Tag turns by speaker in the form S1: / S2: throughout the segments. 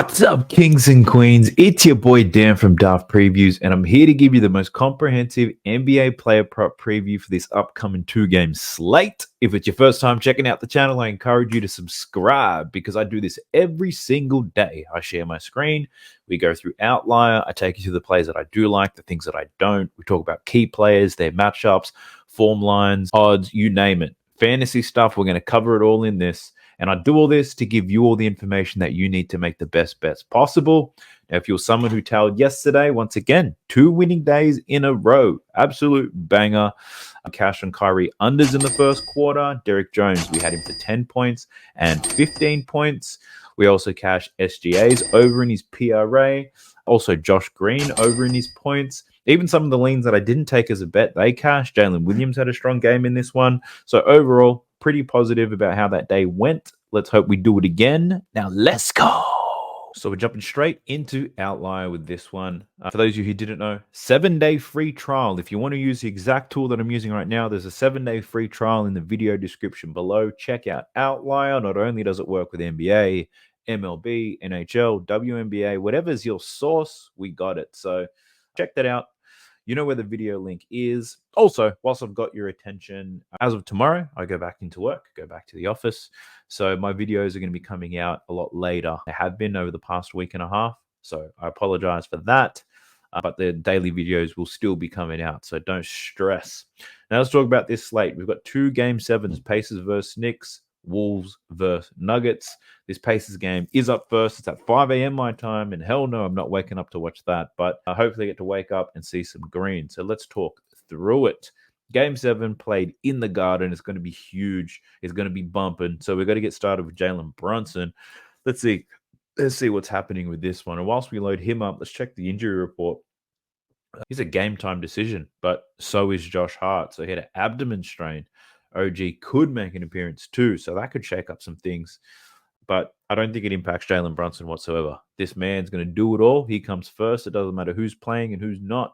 S1: What's up, kings and queens? It's your boy Dan from Daft Previews, and I'm here to give you the most comprehensive NBA player prop preview for this upcoming two-game slate. If it's your first time checking out the channel, I encourage you to subscribe because I do this every single day. I share my screen, we go through Outlier, I take you through the plays that I do like, the things that I don't. We talk about key players, their matchups, form lines, odds, you name it. Fantasy stuff, we're going to cover it all in this. And I do all this to give you all the information that you need to make the best bets possible. Now, if you're someone who tailed yesterday, once again, 2 winning days in a row. Absolute banger. Cash on Kyrie unders in the first quarter. Derrick Jones, we had him for 10 points and 15 points. We also cashed SGA's over in his PRA. Also, Josh Green over in his points. Even some of the leans that I didn't take as a bet, they cashed. Jalen Williams had a strong game in this one. So overall, pretty positive about how that day went. Let's hope we do it again. Now, let's go. So we're jumping straight into Outlier with this one. For those of you who didn't know, 7-day free trial. If you want to use the exact tool that I'm using right now, there's a 7-day free trial in the video description below. Check out Outlier. Not only does it work with NBA, MLB, NHL, WNBA, whatever's your source, we got it. So check that out. You know where the video link is. Also, whilst I've got your attention, as of tomorrow, I go back into work, go back to the office. So my videos are going to be coming out a lot later. They have been over the past week and a half. So I apologize for that. But the daily videos will still be coming out. So don't stress. Now let's talk about this slate. We've got 2 Game 7s, Pacers versus Knicks, Wolves versus Nuggets. This Pacers game is up first. It's at 5 a.m. my time, and hell no, I'm not waking up to watch that, but I hopefully get to wake up and see some green. So let's talk through it. Game 7 played in the Garden. It's going to be huge. It's going to be bumping. So we've got to get started with Jalen Brunson. Let's see what's happening with this one. And whilst we load him up, let's check the injury report. He's a game time decision, but so is Josh Hart. So he had an abdomen strain. OG could make an appearance too, so that could shake up some things. But I don't think it impacts Jalen Brunson whatsoever. This man's going to do it all. He comes first. It doesn't matter who's playing and who's not.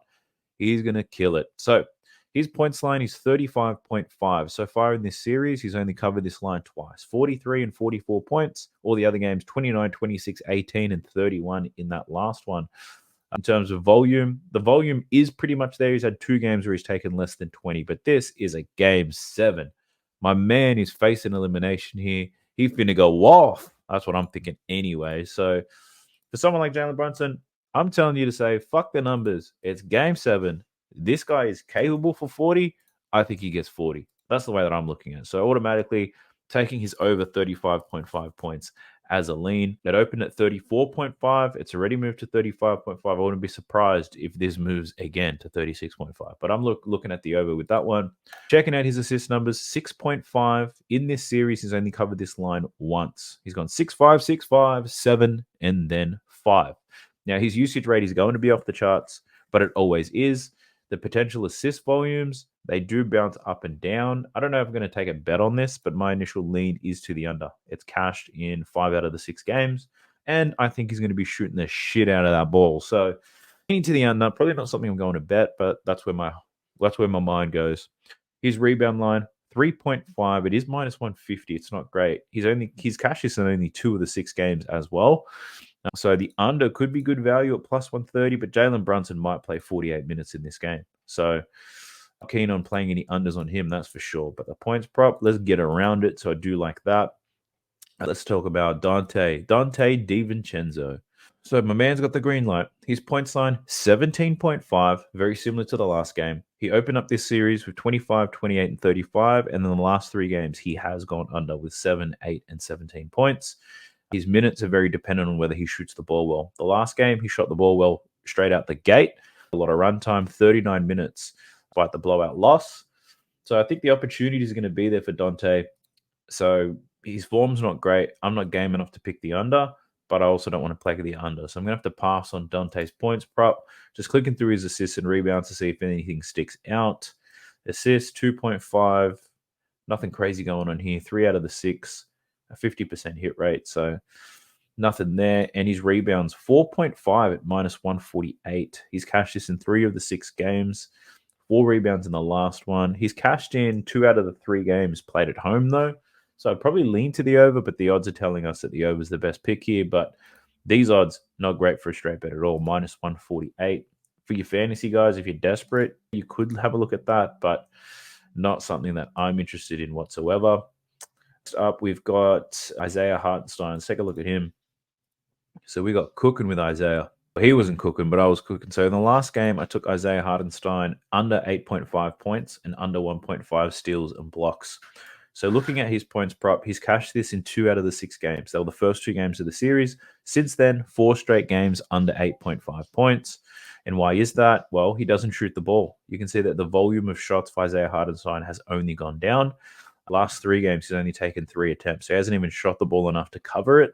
S1: He's going to kill it. So his points line is 35.5. So far in this series, he's only covered this line twice. 43 and 44 points. All the other games, 29, 26, 18, and 31 in that last one. In terms of volume, the volume is pretty much there. He's had 2 games where he's taken less than 20, but this is a Game 7. My man is facing elimination here. He finna go off. That's what I'm thinking anyway. So for someone like Jalen Brunson, I'm telling you to say, fuck the numbers. It's Game 7. This guy is capable for 40. I think he gets 40. That's the way that I'm looking at it. So automatically taking his over 35.5 points as a lean. It opened at 34.5. It's already moved to 35.5. I wouldn't be surprised if this moves again to 36.5. But I'm looking at the over with that one. Checking out his assist numbers, 6.5. In this series, he's only covered this line once. He's gone 6-5, 6-5, 7, and then 5. Now, his usage rate is going to be off the charts, but it always is. The potential assist volumes, they do bounce up and down. I don't know if I'm going to take a bet on this, but my initial lean is to the under. It's cashed in 5 out of the 6 games, and I think he's going to be shooting the shit out of that ball. So, leaning to the under, probably not something I'm going to bet, but that's where my mind goes. His rebound line, 3.5. It is minus 150. It's not great. His cash is in only 2 of the 6 games as well. So the under could be good value at plus 130, but Jalen Brunson might play 48 minutes in this game. So I'm keen on playing any unders on him, that's for sure. But the points prop, let's get around it. So I do like that. Let's talk about Dante DiVincenzo. So my man's got the green light. His points line, 17.5, very similar to the last game. He opened up this series with 25, 28, and 35. And then the last 3 games, he has gone under with 7, 8, and 17 points. His minutes are very dependent on whether he shoots the ball well. The last game, he shot the ball well straight out the gate. A lot of runtime, 39 minutes, despite the blowout loss. So I think the opportunity is going to be there for Dante. So his form's not great. I'm not game enough to pick the under, but I also don't want to play the under. So I'm going to have to pass on Dante's points prop. Just clicking through his assists and rebounds to see if anything sticks out. Assists, 2.5. Nothing crazy going on here. 3 out of the 6. A 50% hit rate, so nothing there. And his rebounds, 4.5 at minus 148. He's cashed this in 3 of the 6 games, 4 rebounds in the last one. He's cashed in 2 out of the 3 games played at home, though. So I'd probably lean to the over, but the odds are telling us that the over is the best pick here. But These odds, not great for a straight bet at all, minus 148. For your fantasy guys, if you're desperate, you could have a look at that, but not something that I'm interested in whatsoever. Next up, we've got Isaiah Hartenstein. Let's take a look at him. So we got cooking with Isaiah. He wasn't cooking, but I was cooking. So in the last game, I took Isaiah Hartenstein under 8.5 points and under 1.5 steals and blocks. So looking at his points prop, he's cashed this in 2 out of the 6 games. They were the first 2 games of the series. Since then, 4 straight games under 8.5 points. And why is that? Well, he doesn't shoot the ball. You can see that the volume of shots for Isaiah Hartenstein has only gone down. Last 3 games, he's only taken 3 attempts. So he hasn't even shot the ball enough to cover it.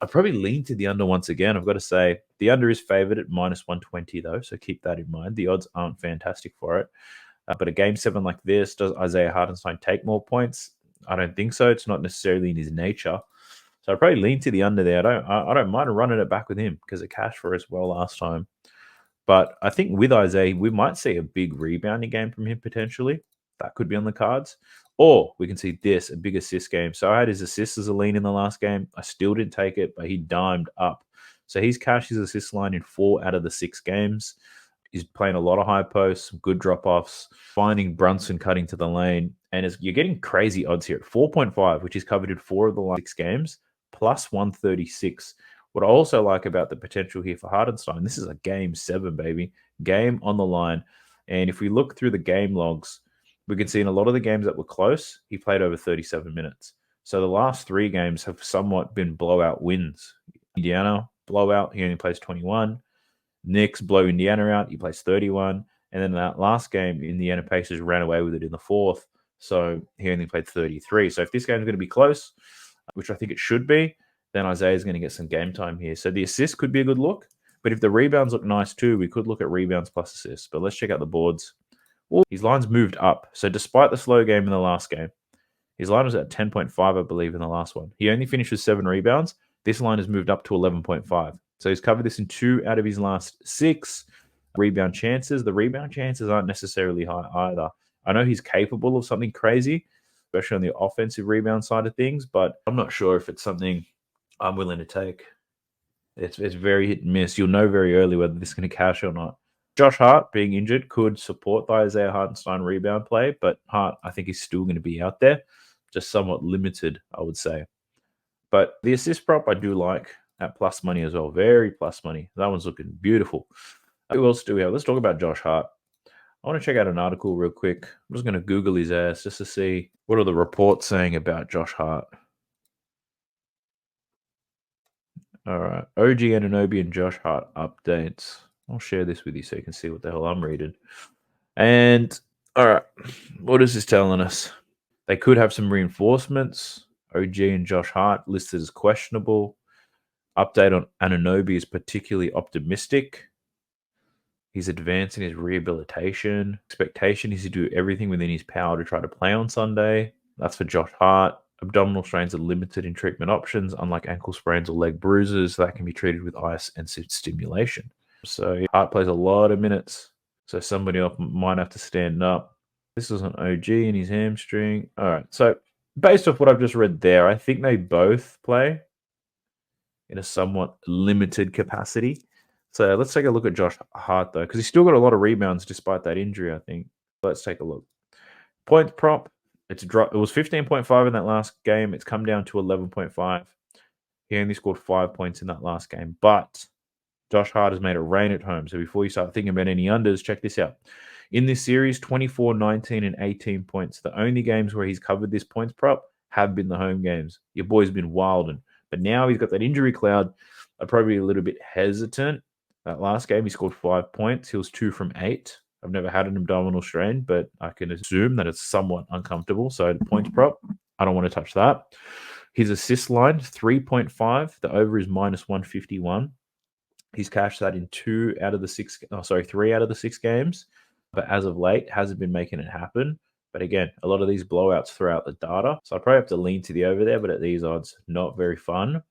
S1: I'd probably lean to the under once again. I've got to say the under is favored at minus 120 though, so keep that in mind. The odds aren't fantastic for it. But a game 7 like this, does Isaiah Hartenstein take more points? I don't think so. It's not necessarily in his nature. So I'd probably lean to the under there. I don't mind running it back with him because it cashed for us well last time. But I think with Isaiah, we might see a big rebounding game from him potentially. That could be on the cards. Or we can see this, a big assist game. So I had his assists as a lean in the last game. I still didn't take it, but he dimed up. So he's cashed his assist line in 4 out of the 6 games. He's playing a lot of high posts, some good drop-offs, finding Brunson cutting to the lane. And you're getting crazy odds here at 4.5, which he's covered in 4 of the last 6 games, plus 136. What I also like about the potential here for Hartenstein, this is a game 7, baby. Game on the line. And if we look through the game logs, we can see in a lot of the games that were close, he played over 37 minutes. So the last 3 games have somewhat been blowout wins. Indiana, blowout, he only plays 21. Knicks blow Indiana out, he plays 31. And then that last game, Indiana Pacers ran away with it in the 4th. So he only played 33. So if this game's going to be close, which I think it should be, then Isaiah's going to get some game time here. So the assist could be a good look. But if the rebounds look nice too, we could look at rebounds plus assists. But let's check out the boards. Well, his line's moved up. So despite the slow game in the last game, his line was at 10.5, I believe, in the last one. He only finished with 7 rebounds. This line has moved up to 11.5. So he's covered this in 2 out of his last 6 rebound chances. The rebound chances aren't necessarily high either. I know he's capable of something crazy, especially on the offensive rebound side of things, but I'm not sure if it's something I'm willing to take. It's very hit and miss. You'll know very early whether this is going to cash or not. Josh Hart being injured could support the Isaiah Hartenstein rebound play, but Hart, I think, is still going to be out there, just somewhat limited, I would say. But the assist prop I do like at plus money as well. Very plus money. That one's looking beautiful. Who else do we have? Let's talk about Josh Hart. I want to check out an article real quick. I'm just going to Google his ass just to see what are the reports saying about Josh Hart. All right. OG Anunoby and Josh Hart updates. I'll share this with you so you can see what the hell I'm reading. And, all right, what is this telling us? They could have some reinforcements. OG and Josh Hart listed as questionable. Update on Anunoby is particularly optimistic. He's advancing his rehabilitation. Expectation is to do everything within his power to try to play on Sunday. That's for Josh Hart. Abdominal strains are limited in treatment options, unlike ankle sprains or leg bruises that can be treated with ice and stimulation. So Hart plays a lot of minutes. So somebody else might have to stand up. This is an OG in his hamstring. All right. So based off what I've just read there, I think they both play in a somewhat limited capacity. So let's take a look at Josh Hart, though, because he's still got a lot of rebounds despite that injury, I think. Let's take a look. Points prop. It was 15.5 in that last game. It's come down to 11.5. He only scored 5 points in that last game. But Josh Hart has made it rain at home. So before you start thinking about any unders, check this out. In this series, 24, 19, and 18 points. The only games where he's covered this points prop have been the home games. Your boy's been wilding. But now he's got that injury cloud. I'm probably a little bit hesitant. That last game, he scored 5 points. He was 2 from 8. I've never had an abdominal strain, but I can assume that it's somewhat uncomfortable. So the points prop, I don't want to touch that. His assist line, 3.5. The over is minus 151. He's cashed that in 3 out of the 6 games. But as of late, hasn't been making it happen. But again, a lot of these blowouts throw out the data. So I probably have to lean to the over there, but at these odds, not very fun.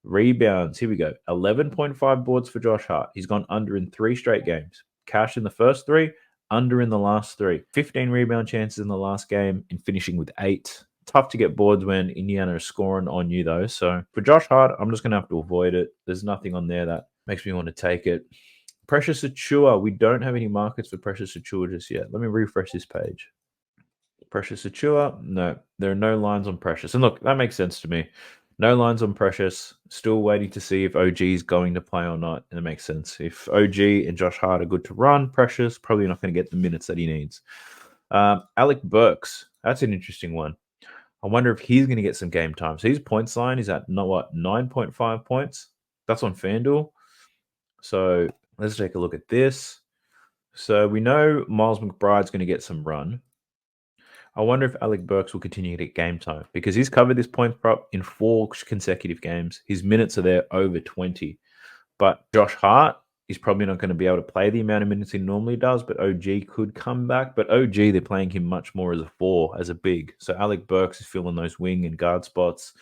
S1: Rebounds, here we go. 11.5 boards for Josh Hart. He's gone under in 3 straight games. Cash in the first 3, under in the last 3. 15 rebound chances in the last game and finishing with 8. Tough to get boards when Indiana is scoring on you, though. So for Josh Hart, I'm just going to have to avoid it. There's nothing on there that makes me want to take it. Precious Achua. We don't have any markets for Precious Achua just yet. Let me refresh this page. Precious Achua. No, there are no lines on Precious. And look, that makes sense to me. No lines on Precious. Still waiting to see if OG is going to play or not. And it makes sense. If OG and Josh Hart are good to run, Precious probably not going to get the minutes that he needs. Alec Burks. That's an interesting one. I wonder if he's going to get some game time. So his points line is at 9.5 points. That's on FanDuel. So let's take a look at this. So we know Miles McBride's going to get some run. I wonder if Alec Burks will continue to get game time because he's covered this point prop in 4 consecutive games. His minutes are there over 20. But Josh Hart is probably not going to be able to play the amount of minutes he normally does, but OG could come back. But OG, they're playing him much more as a 4, as a big. So Alec Burks is filling those wing and guard spots.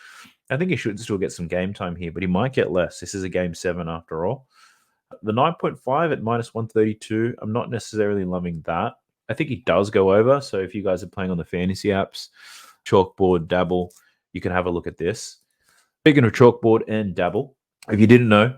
S1: I think he should still get some game time here, but he might get less. This is a game 7 after all. The 9.5 at minus 132, I'm not necessarily loving that. I think he does go over. So if you guys are playing on the fantasy apps, Chalkboard, Dabble, you can have a look at this. Speaking of Chalkboard and Dabble, if you didn't know,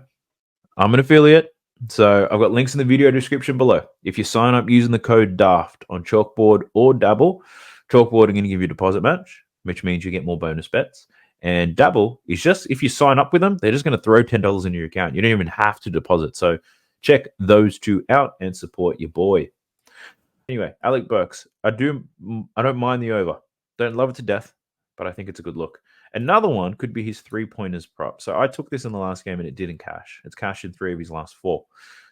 S1: I'm an affiliate. So I've got links in the video description below. If you sign up using the code DAFT on Chalkboard or Dabble, Chalkboard are going to give you a deposit match, which means you get more bonus bets. And Dabble is just, if you sign up with them, they're just going to throw $10 in your account. You don't even have to deposit. So check those two out and support your boy. Anyway, Alec Burks. I don't mind the over. Don't love it to death, but I think it's a good look. Another one could be his 3-pointers prop. So I took this in the last game and it didn't cash. It's cashed in 3 of his last 4.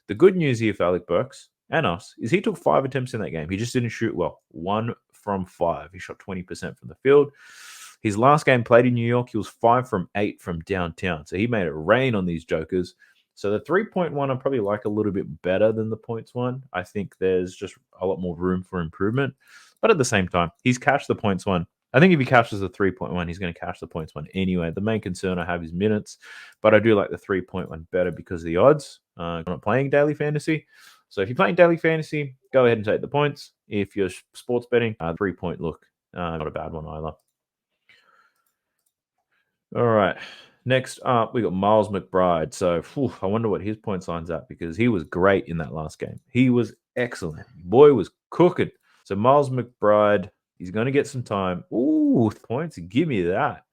S1: The good news here for Alec Burks and us is he took 5 attempts in that game. He just didn't shoot well. 1 from 5. He shot 20% from the field. His last game played in New York, he was 5 from 8 from downtown. So he made it rain on these jokers. So the 3-point one I probably like a little bit better than the points one. I think there's just a lot more room for improvement. But at the same time, he's cashed the points one. I think if he cashes the 3-point one, he's going to cash the points one anyway. The main concern I have is minutes, but I do like the 3-point one better because of the odds. I'm not playing daily fantasy. So if you're playing daily fantasy, go ahead and take the points. If you're sports betting, 3-point look, not a bad one either. All right. Next up, we got Miles McBride. So I wonder what his points line's at because he was great in that last game. He was excellent. Boy was cooking. So Miles McBride, he's going to get some time. Ooh, points. Give me that.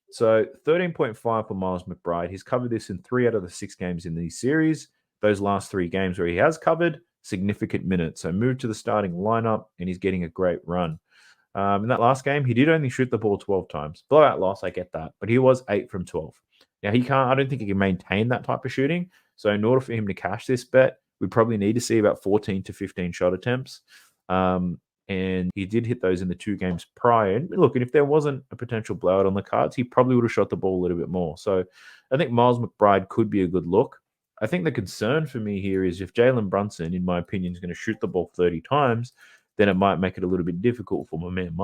S1: So 13.5 for Miles McBride. He's covered this in 3 out of the 6 games in the series. Those last 3 games where he has covered significant minutes. So moved to the starting lineup and he's getting a great run. In that last game, he did only shoot the ball 12 times. Blowout loss, I get that. But he was 8 from 12. Now, I don't think he can maintain that type of shooting. So in order for him to cash this bet, we probably need to see about 14 to 15 shot attempts. And he did hit those in the 2 games prior. And look, and if there wasn't a potential blowout on the cards, he probably would have shot the ball a little bit more. So I think Miles McBride could be a good look. I think the concern for me here is if Jalen Brunson, in my opinion, is going to shoot the ball 30 times, then it might make it a little bit difficult for my man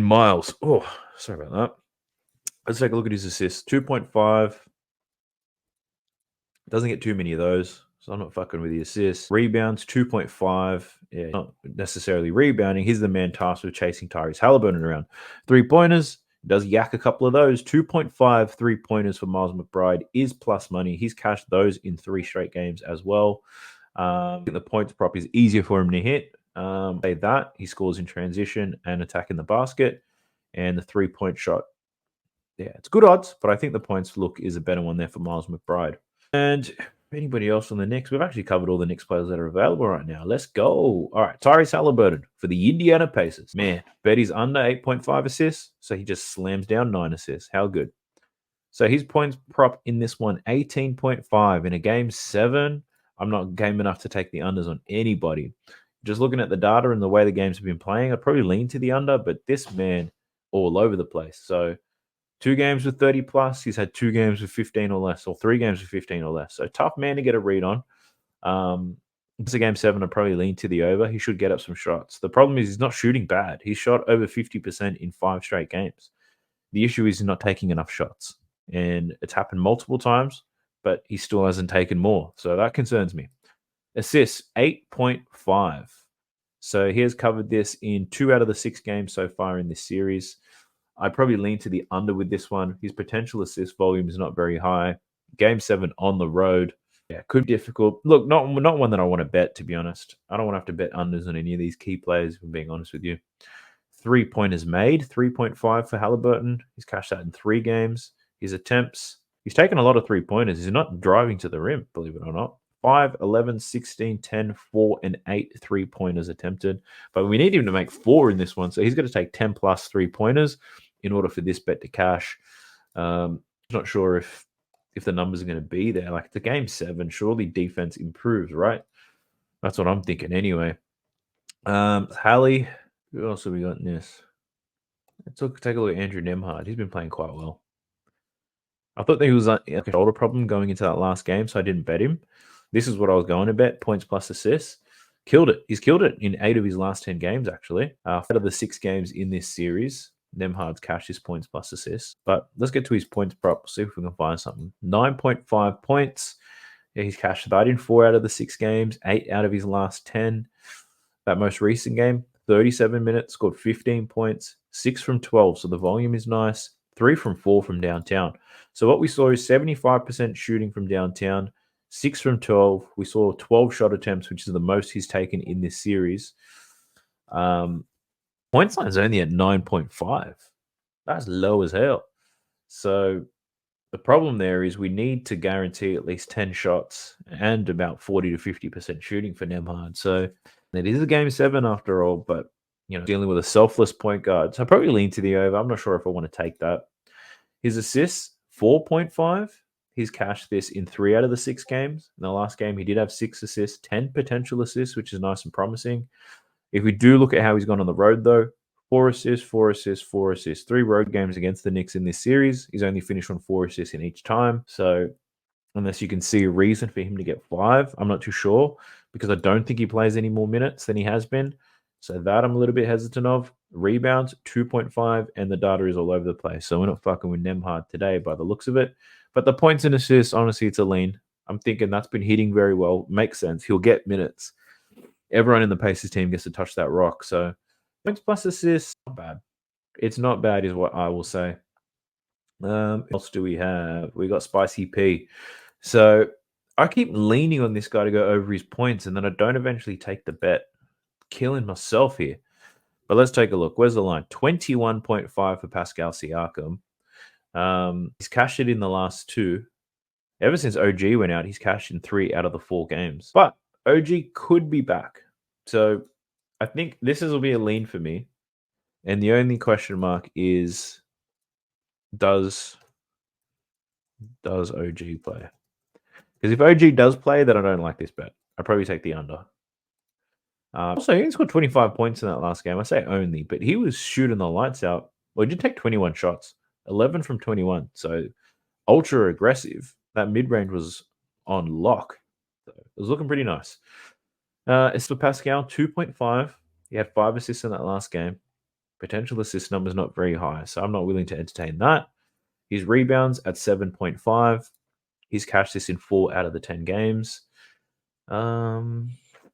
S1: Miles. Oh, sorry about that. Let's take a look at his assists. 2.5. Doesn't get too many of those, so I'm not fucking with the assists. Rebounds, 2.5. Yeah, not necessarily rebounding. He's the man tasked with chasing Tyrese Halliburton around. 3-pointers, does yak a couple of those. 2.5 3-pointers for Miles McBride is plus money. He's cashed those in 3 straight games as well. The points prop is easier for him to hit. Say that he scores in transition and attacking the basket, and the 3-point shot. Yeah, it's good odds, but I think the points look is a better one there for Miles McBride. And anybody else on the Knicks? We've actually covered all the Knicks players that are available right now. Let's go. All right, Tyrese Halliburton for the Indiana Pacers. Man, bet he's under 8.5 assists, so he just slams down 9 assists. How good? So his points prop in this one, 18.5 in a game 7. I'm not game enough to take the unders on anybody. Just looking at the data and the way the games have been playing, I'd probably lean to the under, but this man all over the place. So 2 games with 30 plus, he's had 2 games with 15 or less, or 3 games with 15 or less. So tough man to get a read on. It's a game 7, I'd probably lean to the over. He should get up some shots. The problem is he's not shooting bad. He's shot over 50% in 5 straight games. The issue is he's not taking enough shots. And it's happened multiple times, but he still hasn't taken more. So that concerns me. Assists, 8.5. So he has covered this in 2 out of the 6 games so far in this series. I'd probably lean to the under with this one. His potential assist volume is not very high. Game 7 on the road. Yeah, could be difficult. Look, not one that I want to bet, to be honest. I don't want to have to bet unders on any of these key players, if I'm being honest with you. 3-pointers made, 3.5 for Halliburton. He's cashed that in 3 games. His attempts, he's taken a lot of 3-pointers. He's not driving to the rim, believe it or not. 5, 11, 16, 10, 4, and 8 3-pointers attempted. But we need him to make 4 in this one. So he's got to take 10 plus 3-pointers in order for this bet to cash. Not sure if the numbers are going to be there. Like the game 7, surely defense improves, right? That's what I'm thinking anyway. Hallie, who else have we got in this? Let's take a look at Andrew Nemhard. He's been playing quite well. I thought that he was like a shoulder problem going into that last game, so I didn't bet him. This is what I was going to bet, points plus assists. Killed it. He's killed it in 8 of his last 10 games, actually. 5 of the 6 games in this series, Nemhard's cashed his points plus assists. But let's get to his points prop, see if we can find something. 9.5 points. Yeah, he's cashed that in 4 out of the 6 games, 8 out of his last 10. That most recent game, 37 minutes, scored 15 points, 6 from 12. So the volume is nice. 3 from 4 from downtown. So what we saw is 75% shooting from downtown, 6 from 12. We saw 12 shot attempts, which is the most he's taken in this series. Points line is only at 9.5. That's low as hell. So the problem there is we need to guarantee at least 10 shots and about 40 to 50% shooting for Nemhard. So it is a game 7 after all, but dealing with a selfless point guard. So I probably lean to the over. I'm not sure if I want to take that. His assists, 4.5. He's cashed this in 3 out of the 6 games. In the last game, he did have 6 assists, 10 potential assists, which is nice and promising. If we do look at how he's gone on the road, though, 4 assists, 4 assists, 4 assists. 3 road games against the Knicks in this series. He's only finished on 4 assists in each time. So unless you can see a reason for him to get 5, I'm not too sure, because I don't think he plays any more minutes than he has been. So that I'm a little bit hesitant of. Rebounds, 2.5, and the data is all over the place. So we're not fucking with Nemhard today by the looks of it. But the points and assists, honestly, it's a lean. I'm thinking that's been hitting very well. Makes sense. He'll get minutes. Everyone in the Pacers team gets to touch that rock. So points plus assists, not bad. It's not bad is what I will say. What else do we have? We got Spicy P. So I keep leaning on this guy to go over his points, and then I don't eventually take the bet. Killing myself here. But let's take a look. Where's the line? 21.5 for Pascal Siakam. He's cashed it in the last 2. Ever since OG went out, he's cashed in 3 out of the 4 games. But OG could be back. So I think this will be a lean for me. And the only question mark is, does OG play? Because if OG does play, then I don't like this bet. I'd probably take the under. Also, he scored 25 points in that last game. I say only, but he was shooting the lights out. Well, he did take 21 shots, 11 from 21. So ultra aggressive. That mid-range was on lock. So it was looking pretty nice. It's for Pascal, 2.5. He had 5 assists in that last game. Potential assist number's not very high, so I'm not willing to entertain that. His rebounds at 7.5. He's cashed this in 4 out of the 10 games.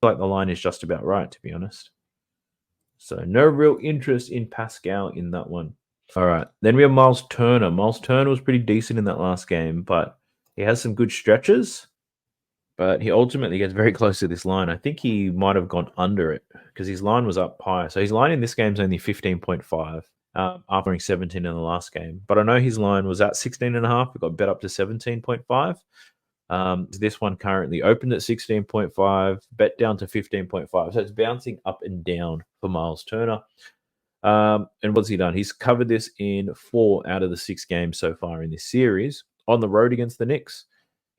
S1: Like the line is just about right, to be honest. So no real interest in Pascal in that one. All right. Then we have Miles Turner. Miles Turner was pretty decent in that last game, but he has some good stretches. But he ultimately gets very close to this line. I think he might have gone under it because his line was up high. So his line in this game is only 15.5 after 17 in the last game. But I know his line was at 16.5. It got bet up to 17.5. This one currently opened at 16.5, bet down to 15.5. So it's bouncing up and down for Miles Turner. And what's he done? He's covered this in 4 out of the 6 games so far in this series. On the road against the Knicks,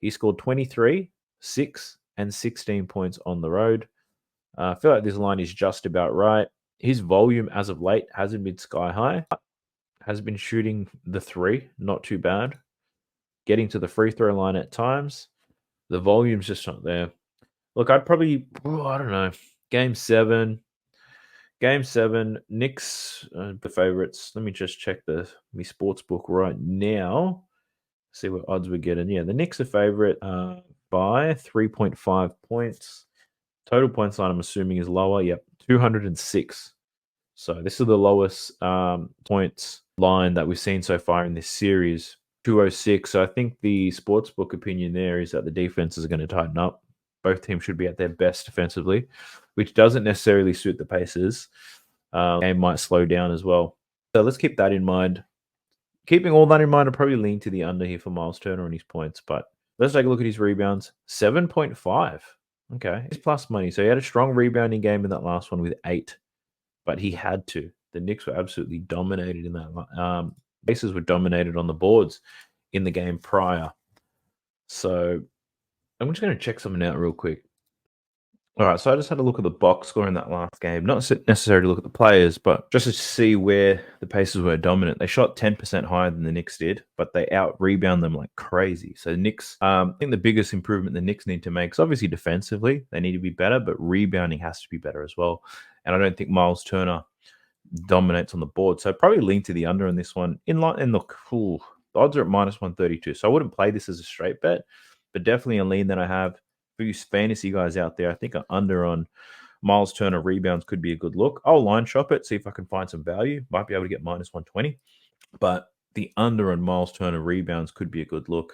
S1: he scored 23, 6, and 16 points on the road. I feel like this line is just about right. His volume as of late hasn't been sky high. Has been shooting the 3, not too bad. Getting to the free throw line at times. The volume's just not there. Look, I'd probably, I don't know, Game 7, Knicks, the favorites. Let me just check my sports book right now. See what odds we're getting. Yeah, the Knicks are favorite by 3.5 points. Total points line, I'm assuming, is lower. Yep, 206. So this is the lowest points line that we've seen so far in this series, 206. So I think the sportsbook opinion there is that the defenses are going to tighten up. Both teams should be at their best defensively, which doesn't necessarily suit the Pacers. Game might slow down as well. So let's keep that in mind. Keeping all that in mind, I'll probably lean to the under here for Miles Turner and his points. But let's take a look at his rebounds. 7.5. Okay, it's plus money. So he had a strong rebounding game in that last one with 8, but he had to. The Knicks were absolutely dominated in that. Pacers were dominated on the boards in the game prior. So I'm just going to check something out real quick. All right, so I just had a look at the box score in that last game. Not necessarily look at the players, but just to see where the Pacers were dominant. They shot 10% higher than the Knicks did, but they out-rebound them like crazy. So the Knicks, I think the biggest improvement the Knicks need to make is obviously defensively. They need to be better, but rebounding has to be better as well. And I don't think Miles Turner dominates on the board. So I'd probably lean to the under on this one. The odds are at minus 132. So I wouldn't play this as a straight bet, but definitely a lean that I have. For you fantasy guys out there, I think an under on Miles Turner rebounds could be a good look. I'll line shop it, see if I can find some value. Might be able to get minus 120. But the under on Miles Turner rebounds could be a good look.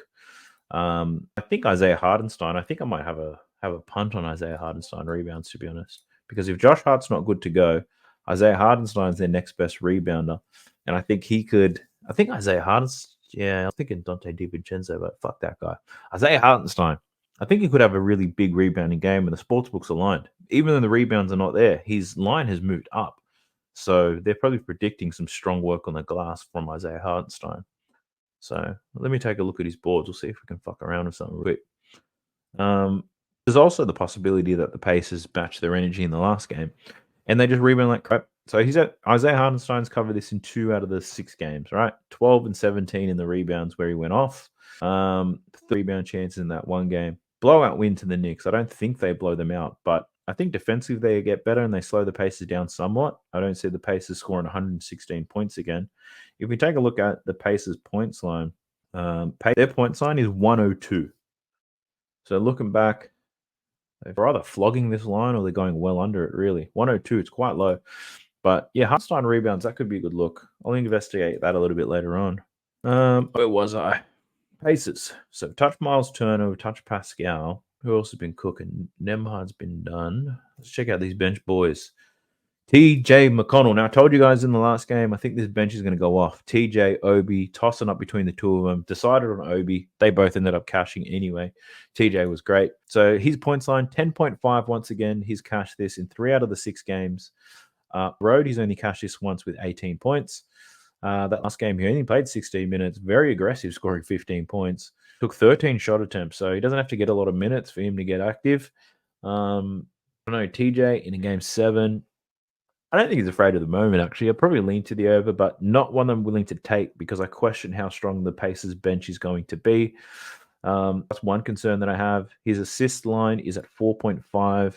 S1: I think Isaiah Hartenstein, I think I might have a punt on Isaiah Hartenstein rebounds, to be honest. Because if Josh Hart's not good to go, Isaiah Hartenstein's their next best rebounder. And I think Isaiah Hartenstein, I was thinking Dante DiVincenzo, but fuck that guy. Isaiah Hartenstein, I think he could have a really big rebounding game, and the sportsbook's aligned. Even though the rebounds are not there, his line has moved up. So they're probably predicting some strong work on the glass from Isaiah Hartenstein. So let me take a look at his boards. We'll see if we can fuck around with something real quick. There's also the possibility that the Pacers match their energy in the last game, and they just rebound like crap. So Isaiah Hartenstein's covered this in 2 out of the 6 games, right? 12 and 17 in the rebounds where he went off. 3 rebound chances in that one game. Blowout win to the Knicks. I don't think they blow them out, but I think defensively they get better and they slow the Pacers down somewhat. I don't see the Pacers scoring 116 points again. If we take a look at the Pacers points line, their points line is 102. So looking back, they're either flogging this line or they're going well under it, really. 102, it's quite low. But yeah, Hartenstein rebounds, that could be a good look. I'll investigate that a little bit later on. Where was I? Pacers. So touch Miles Turner, touch Pascal. Who else has been cooking? Nemhard's been done. Let's check out these bench boys. TJ McConnell. Now, I told you guys in the last game, I think this bench is going to go off. TJ, Obi, tossing up between the two of them. Decided on Obi. They both ended up cashing anyway. TJ was great. So his points line, 10.5 once again. He's cashed this in 3 out of the 6 games. Road, he's only cashed this once with 18 points. That last game, he only played 16 minutes. Very aggressive, scoring 15 points. Took 13 shot attempts, so he doesn't have to get a lot of minutes for him to get active. I don't know, TJ in a game 7. I don't think he's afraid of the moment, actually. I'd probably lean to the over, but not one I'm willing to take because I question how strong the Pacers bench is going to be. That's one concern that I have. His assist line is at 4.5.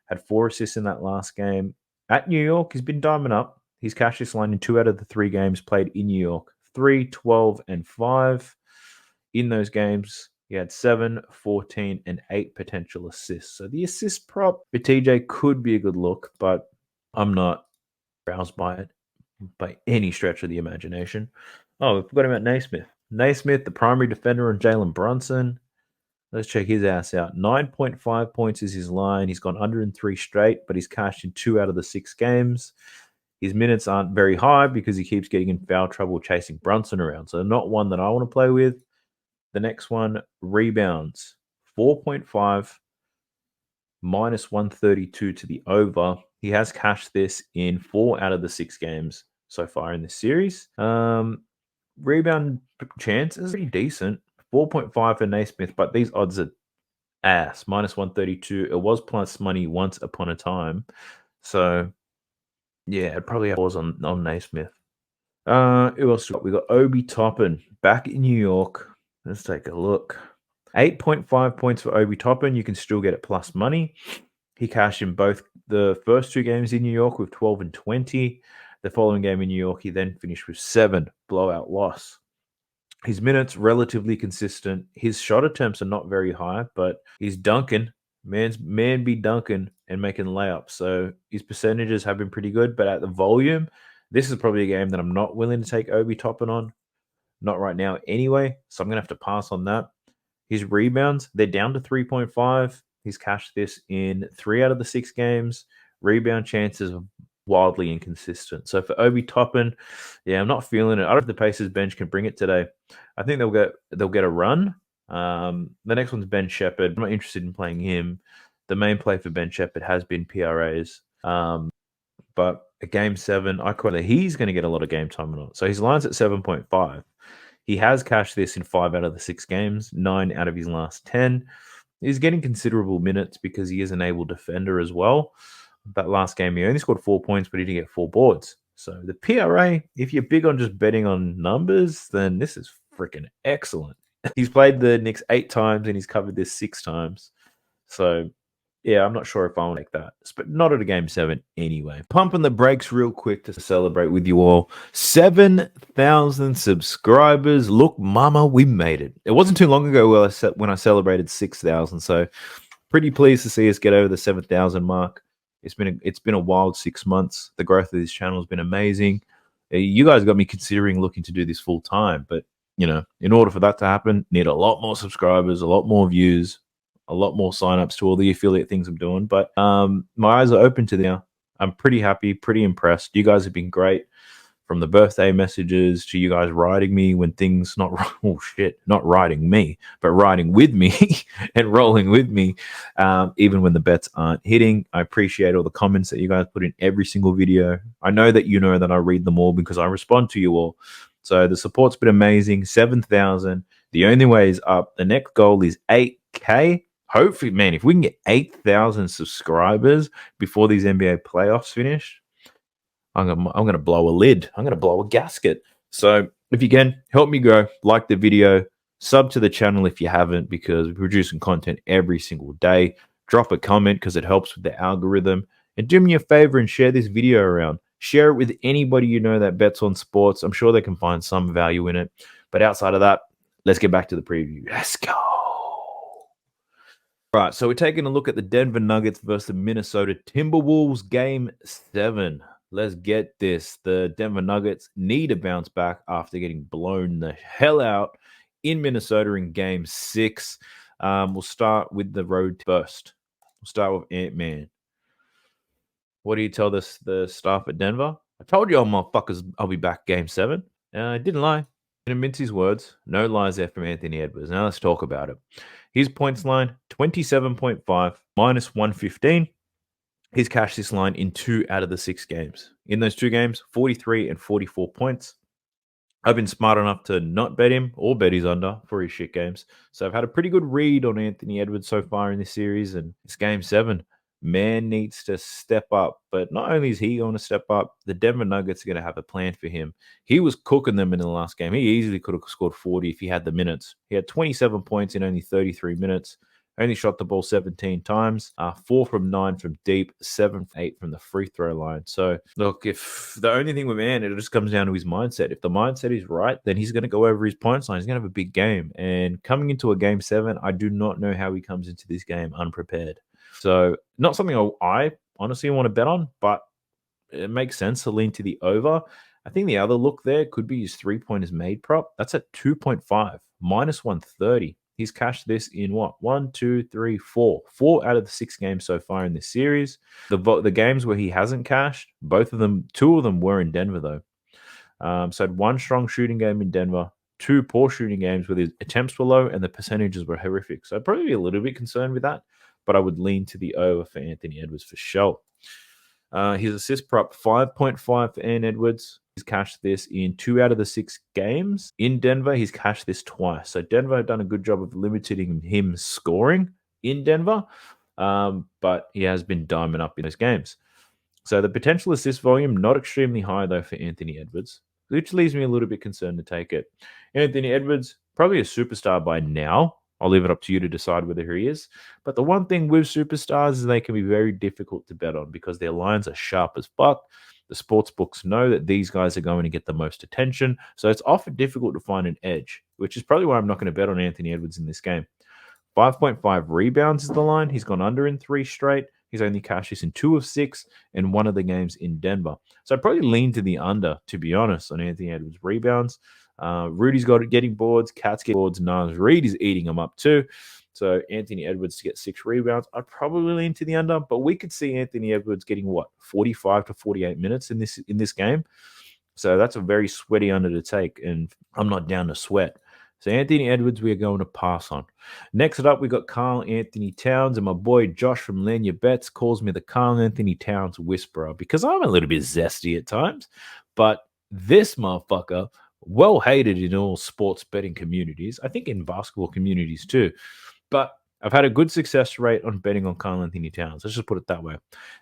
S1: Had 4 assists in that last game. At New York, he's been diamond up. He's cashed this line in 2 out of the 3 games played in New York. 3, 12, and 5. In those games, he had 7, 14, and 8 potential assists. So the assist prop for TJ could be a good look, but I'm not roused by it by any stretch of the imagination. Oh, we forgot about Naismith. Naismith, the primary defender on Jalen Brunson. Let's check his ass out. 9.5 points is his line. He's gone under in 3 straight, but he's cashed in 2 out of the 6 games. His minutes aren't very high because he keeps getting in foul trouble chasing Brunson around. So not one that I want to play with. The next one, rebounds. 4.5, minus 132 to the over. He has cashed this in 4 out of the 6 games so far in this series. Rebound chance is pretty decent. 4.5 for Naismith, but these odds are ass. Minus 132. It was plus money once upon a time. So, yeah, it probably was on Naismith. Who else we got? Obi Toppin back in New York. Let's take a look. 8.5 points for Obi Toppin. You can still get it plus money. He cashed in both the first 2 games in New York with 12 and 20. The following game in New York, he then finished with 7. Blowout loss. His minutes relatively consistent. His shot attempts are not very high, but he's dunking. Man be dunking and making layups. So his percentages have been pretty good, but at the volume, This is probably a game that I'm not willing to take Obi Toppin on. Not right now anyway, so I'm going to have to pass on that. His rebounds, they're down to 3.5. He's cashed this in 3 out of the 6 games. Rebound chances are wildly inconsistent. So for Obi Toppin, yeah, I'm not feeling it. I don't know if the Pacers bench can bring it today. I think they'll get a run. The next one's Ben Shepherd. I'm not interested in playing him. The main play for Ben Shepherd has been PRAs. But a game 7, I call it he's going to get a lot of game time on it. So his line's at 7.5. He has cashed this in 5 out of the 6 games, 9 out of his last 10. He's getting considerable minutes because he is an able defender as well. That last game, he only scored 4 points, but he did get 4 boards. So the PRA, if you're big on just betting on numbers, then this is freaking excellent. He's played the Knicks 8 times and he's covered this 6 times. So yeah, I'm not sure if I'll make that, but not at a game 7 anyway. Pumping the brakes real quick to celebrate with you all. 7,000 subscribers. Look, mama, we made it. It wasn't too long ago when I celebrated 6,000, so pretty pleased to see us get over the 7,000 mark. It's been a wild 6 months. The growth of this channel has been amazing. You guys got me considering looking to do this full time, but in order for that to happen, need a lot more subscribers, a lot more views, a lot more signups to all the affiliate things I'm doing. But my eyes are open to now. I'm pretty happy, pretty impressed. You guys have been great. From the birthday messages to you guys riding me when things not riding me, but riding with me and rolling with me, even when the bets aren't hitting. I appreciate all the comments that you guys put in every single video. I know that you know that I read them all because I respond to you all. So the support's been amazing. 7,000. The only way is up. The next goal is 8K. Hopefully, man, if we can get 8,000 subscribers before these NBA playoffs finish, I'm gonna blow a lid. I'm gonna blow a gasket. So if you can help me grow, like the video, sub to the channel if you haven't, because we're producing content every single day. Drop a comment because it helps with the algorithm. And do me a favor and share this video around. Share it with anybody you know that bets on sports. I'm sure they can find some value in it. But outside of that, let's get back to the preview. Let's go. Right, so we're taking a look at the Denver Nuggets versus the Minnesota Timberwolves game 7. Let's get this. The Denver Nuggets need a bounce back after getting blown the hell out in Minnesota in game 6. We'll start with the road first. We'll start with Ant-Man. What do you tell the staff at Denver? I told you all motherfuckers I'll be back game 7. I didn't lie. Didn't mince his words. No lies there from Anthony Edwards. Now let's talk about it. His points line, 27.5, minus 115. He's cashed this line in 2 out of the 6 games. In those 2 games, 43 and 44 points. I've been smart enough to not bet him or bet his under for his shit games. So I've had a pretty good read on Anthony Edwards so far in this series. And it's game 7. Man needs to step up. But not only is he going to step up, the Denver Nuggets are going to have a plan for him. He was cooking them in the last game. He easily could have scored 40 if he had the minutes. He had 27 points in only 33 minutes. Only shot the ball 17 times, 4 from 9 from deep, 7 from 8 from the free throw line. So, look, if the only thing with man, it just comes down to his mindset. If the mindset is right, then he's going to go over his points line. He's going to have a big game. And coming into a game 7, I do not know how he comes into this game unprepared. So, not something I honestly want to bet on, but it makes sense to lean to the over. I think the other look there could be his 3-pointers made prop. That's at 2.5, minus 130. He's cashed this in what? 1, 2, 3, 4. 4 out of the 6 games so far in this series. The games where he hasn't cashed, 2 of them were in Denver though. So had 1 strong shooting game in Denver, 2 poor shooting games where the attempts were low and the percentages were horrific. So I'd probably be a little bit concerned with that, but I would lean to the over for Anthony Edwards for sure. His assist prop, 5.5 for Ant Edwards. He's cashed this in 2 out of the 6 games. In Denver, he's cashed this twice. So Denver have done a good job of limiting him scoring in Denver, but he has been diming up in those games. So the potential assist volume, not extremely high though for Anthony Edwards, which leaves me a little bit concerned to take it. Anthony Edwards, probably a superstar by now. I'll leave it up to you to decide whether he is. But the one thing with superstars is they can be very difficult to bet on because their lines are sharp as fuck. The sports books know that these guys are going to get the most attention. So it's often difficult to find an edge, which is probably why I'm not going to bet on Anthony Edwards in this game. 5.5 rebounds is the line. He's gone under in 3 straight. He's only cashed this in 2 of 6 and one of the games in Denver. So I'd probably lean to the under, to be honest, on Anthony Edwards' rebounds. Rudy's got it getting boards, Cat's getting boards, Nas Reed is eating them up too. So Anthony Edwards to get 6 rebounds, I'd probably lean to the under, but we could see Anthony Edwards getting 45 to 48 minutes in this game. So that's a very sweaty under to take, and I'm not down to sweat. So Anthony Edwards, we are going to pass on. Next up, we got Karl Anthony Towns, and my boy Josh from Lanya Bets calls me the Karl Anthony Towns whisperer because I'm a little bit zesty at times, but this motherfucker, well hated in all sports betting communities, I think in basketball communities too, but I've had a good success rate on betting on Karl Anthony Towns. Let's just put it that way.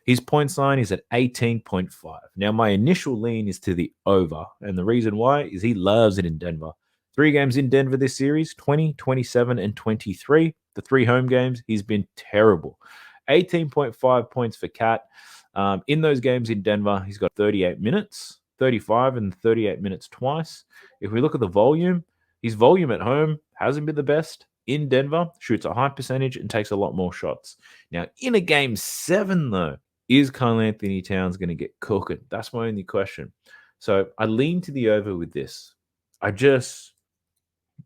S1: His points line is at 18.5. Now, my initial lean is to the over, and the reason why is he loves it in Denver. 3 games in Denver this series, 20, 27, and 23. The 3 home games, he's been terrible. 18.5 points for Cat. In those games in Denver, he's got 38 minutes, 35 and 38 minutes twice. If we look at the volume, his volume at home hasn't been the best. In Denver, shoots a high percentage and takes a lot more shots. Now, in a game 7, though, is Karl Anthony Towns going to get cooked? That's my only question. So I lean to the over with this. I just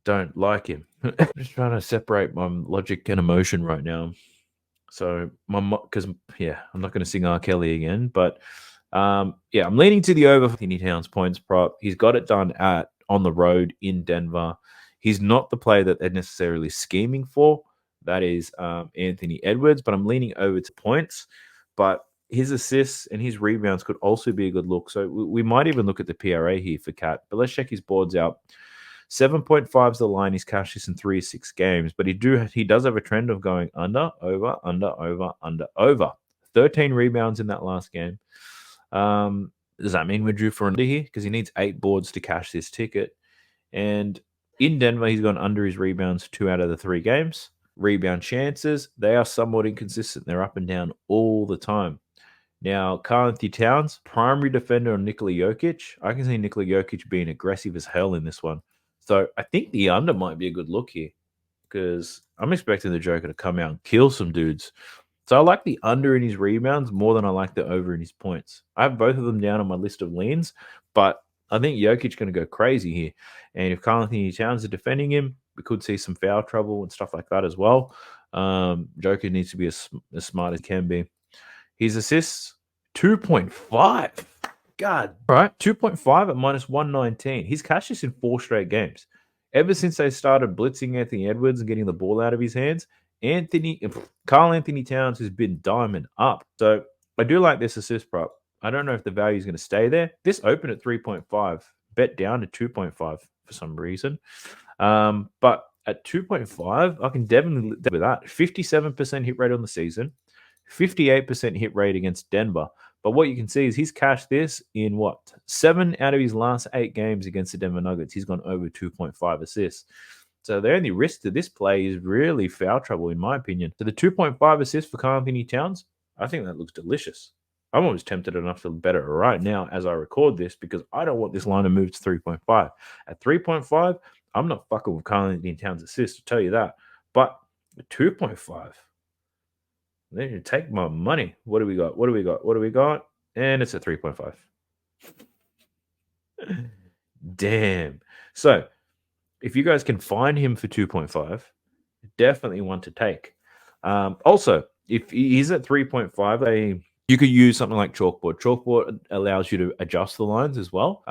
S1: don't like him. I'm just trying to separate my logic and emotion right now. So because I'm not going to sing R. Kelly again, but I'm leaning to the over for Anthony Towns points prop. He's got it done on the road in Denver. He's not the player that they're necessarily scheming for. That is Anthony Edwards, but I'm leaning over to points. But his assists and his rebounds could also be a good look. So we might even look at the PRA here for Cat. But let's check his boards out. 7.5 is the line. He's cashed this in 3 of 6 games. But he does have a trend of going under, over, under, over, under, over. 13 rebounds in that last game. Does that mean we're due for an under here? Because he needs 8 boards to cash this ticket. And in Denver, he's gone under his rebounds 2 out of the 3 games. Rebound chances, they are somewhat inconsistent. They're up and down all the time. Now, Karl Anthony Towns, primary defender on Nikola Jokic. I can see Nikola Jokic being aggressive as hell in this one. So I think the under might be a good look here because I'm expecting the Joker to come out and kill some dudes. So I like the under in his rebounds more than I like the over in his points. I have both of them down on my list of leans, but I think Jokic's going to go crazy here. And if Karl Anthony Towns are defending him, we could see some foul trouble and stuff like that as well. Joker needs to be as smart as he can be. His assists, 2.5. God, right? 2.5 at minus 119. He's cashed this in 4 straight games. Ever since they started blitzing Anthony Edwards and getting the ball out of his hands, Karl Anthony Towns has been diamond up. So I do like this assist prop. I don't know if the value is going to stay there. This opened at 3.5, bet down to 2.5 for some reason. But at 2.5, I can definitely live with that. 57% hit rate on the season, 58% hit rate against Denver. But what you can see is he's cashed this in 7 out of his last 8 games against the Denver Nuggets. He's gone over 2.5 assists. So the only risk to this play is really foul trouble, in my opinion. So the 2.5 assists for Karl Anthony Towns, I think that looks delicious. I'm almost tempted enough to bet it right now as I record this because I don't want this line to move to 3.5. At 3.5, I'm not fucking with Karl Anthony Towns' assist, to tell you that. But 2.5, then you take my money. What do we got? And it's at 3.5. Damn. So if you guys can find him for 2.5, definitely one to take. Also, if he's at 3.5, you could use something like Chalkboard. Chalkboard allows you to adjust the lines as well,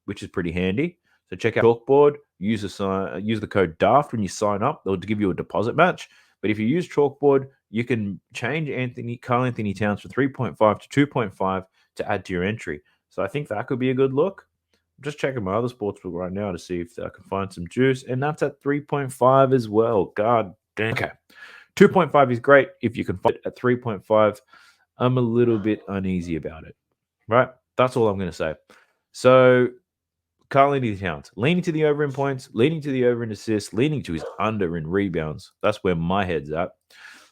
S1: which is pretty handy. So check out Chalkboard. Use the code Daft when you sign up. They'll give you a deposit match. But if you use Chalkboard, you can change Karl Anthony Towns from 3.5 to 2.5 to add to your entry. So I think that could be a good look. I'm just checking my other sportsbook right now to see if I can find some juice. And that's at 3.5 as well. God damn. Okay. 2.5 is great. If you can find it at 3.5, I'm a little bit uneasy about it. Right? That's all I'm going to say. So Karl Anthony Towns, leaning to the over in points, leaning to the over in assists, leaning to his under in rebounds. That's where my head's at.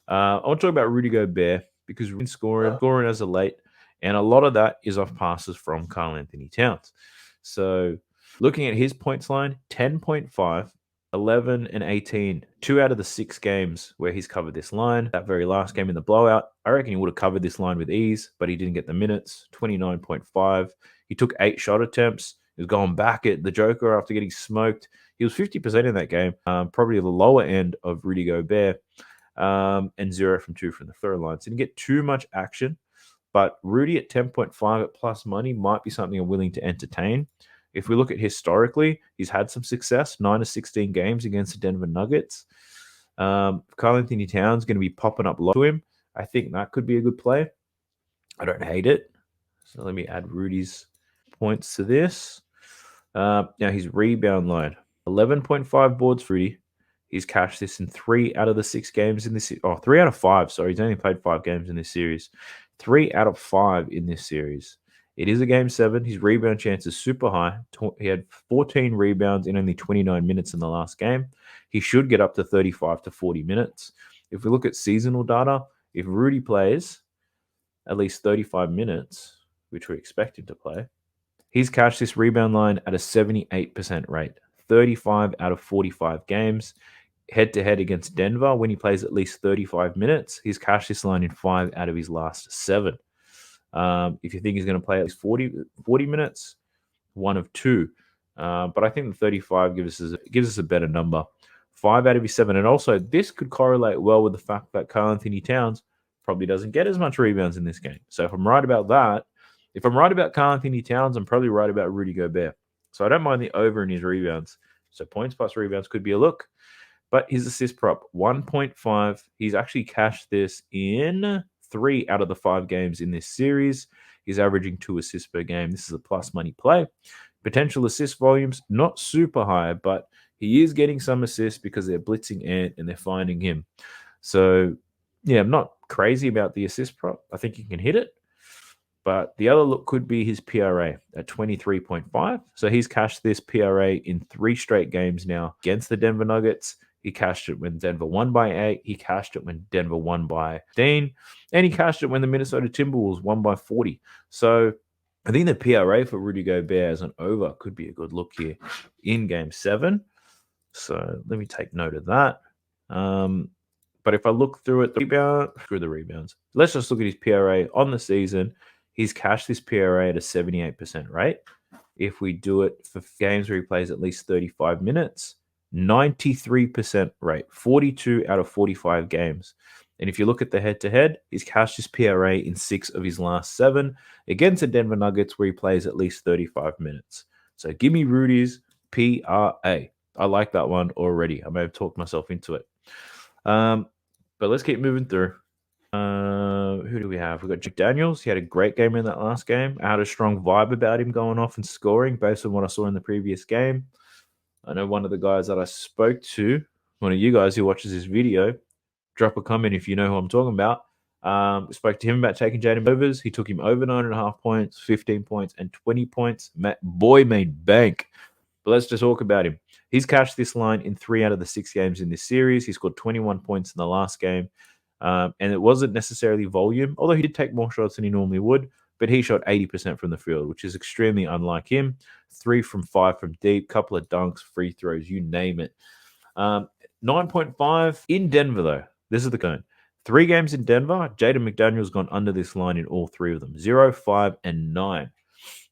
S1: I want to talk about Rudy Gobert because we're scoring as a late, and a lot of that is off passes from Karl Anthony Towns. So looking at his points line, 10.5 11 and 18. 2 out of the 6 games where he's covered this line. That very last game in the blowout, I reckon he would have covered this line with ease, but he didn't get the minutes. 29.5. He took 8 shot attempts. He was going back at the Joker after getting smoked. He was 50% in that game, probably the lower end of Rudy Gobert, and 0 from 2 from the third line. So didn't get too much action, but Rudy at 10.5 at plus money might be something I'm willing to entertain. If we look at historically, he's had some success, 9 of 16 games against the Denver Nuggets. Karl-Anthony Towns going to be popping up low to him. I think that could be a good play. I don't hate it. So let me add Rudy's points to this. Now his rebound line, 11.5 boards for Rudy. He's cashed this in 3 out of the 6 games in this. 3 out of 5. Sorry, he's only played 5 games in this series. 3 out of 5 in this series. It is a game 7. His rebound chance is super high. He had 14 rebounds in only 29 minutes in the last game. He should get up to 35 to 40 minutes. If we look at seasonal data, if Rudy plays at least 35 minutes, which we expect him to play, he's cashed this rebound line at a 78% rate. 35 out of 45 games. Head-to-head against Denver, when he plays at least 35 minutes, he's cashed this line in 5 out of his last 7. If you think he's going to play at least 40 minutes, 1 of 2. But I think the 35 gives us a better number. 5 out of his 7. And also, this could correlate well with the fact that Karl-Anthony Towns probably doesn't get as much rebounds in this game. So if I'm right about that, if I'm right about Karl-Anthony Towns, I'm probably right about Rudy Gobert. So I don't mind the over in his rebounds. So points plus rebounds could be a look. But his assist prop, 1.5. He's actually cashed this in 3 out of the 5 games in this series. He's averaging 2 assists per game. This is a plus money play. Potential assist volumes, not super high, but he is getting some assists because they're blitzing Ant and they're finding him. So, yeah, I'm not crazy about the assist prop. I think he can hit it. But the other look could be his PRA at 23.5. So he's cashed this PRA in 3 straight games now against the Denver Nuggets. He cashed it when Denver won by 8. He cashed it when Denver won by 15. And he cashed it when the Minnesota Timberwolves won by 40. So I think the PRA for Rudy Gobert as an over could be a good look here in Game 7. So let me take note of that. But if I look through it, through the rebounds, let's just look at his PRA on the season. He's cashed this PRA at a 78% rate. If we do it for games where he plays at least 35 minutes, 93% rate, 42 out of 45 games. And if you look at the head-to-head, he's cashed his PRA in 6 of his last 7 against the Denver Nuggets where he plays at least 35 minutes. So give me Rudy's PRA. I like that one already. I may have talked myself into it. But let's keep moving through. Who do we have? We've got Jack Daniels. He had a great game in that last game. I had a strong vibe about him going off and scoring based on what I saw in the previous game. I know one of the guys that I spoke to, one of you guys who watches this video, drop a comment if you know who I'm talking about. Spoke to him about taking Jaden overs. He took him over 9.5 points, 15 points, and 20 points. Boy made bank. But let's just talk about him. He's cashed this line in 3 out of the 6 games in this series. He scored 21 points in the last game. And it wasn't necessarily volume, although he did take more shots than he normally would. But he shot 80% from the field, which is extremely unlike him. 3 from 5 from deep, couple of dunks, free throws, you name it. 9.5 in Denver, though. This is the cone. 3 games in Denver, Jaden McDaniel's gone under this line in all 3 of them. 0, 5, and 9.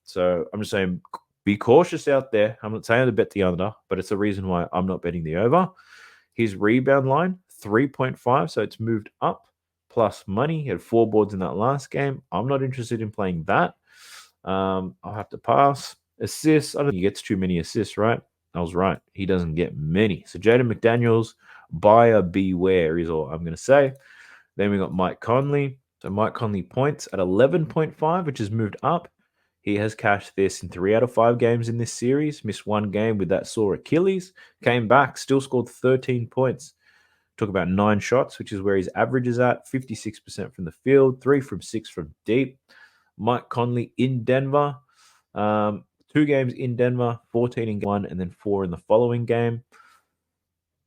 S1: So I'm just saying, be cautious out there. I'm not saying to bet the under, but it's a reason why I'm not betting the over. His rebound line, 3.5, so it's moved up. Plus money. He had 4 boards in that last game. I'm not interested in playing that. I'll have to pass. Assists. I don't think he gets too many assists, right? I was right. He doesn't get many. So Jaden McDaniels, buyer beware is all I'm going to say. Then we got Mike Conley. So Mike Conley points at 11.5, which has moved up. He has cashed this in 3 out of 5 games in this series. Missed 1 game with that sore Achilles. Came back, still scored 13 points. Took about 9 shots, which is where his average is at. 56% from the field, 3 from 6 from deep. Mike Conley in Denver. 2 games in Denver, 14 in game 1, and then 4 in the following game.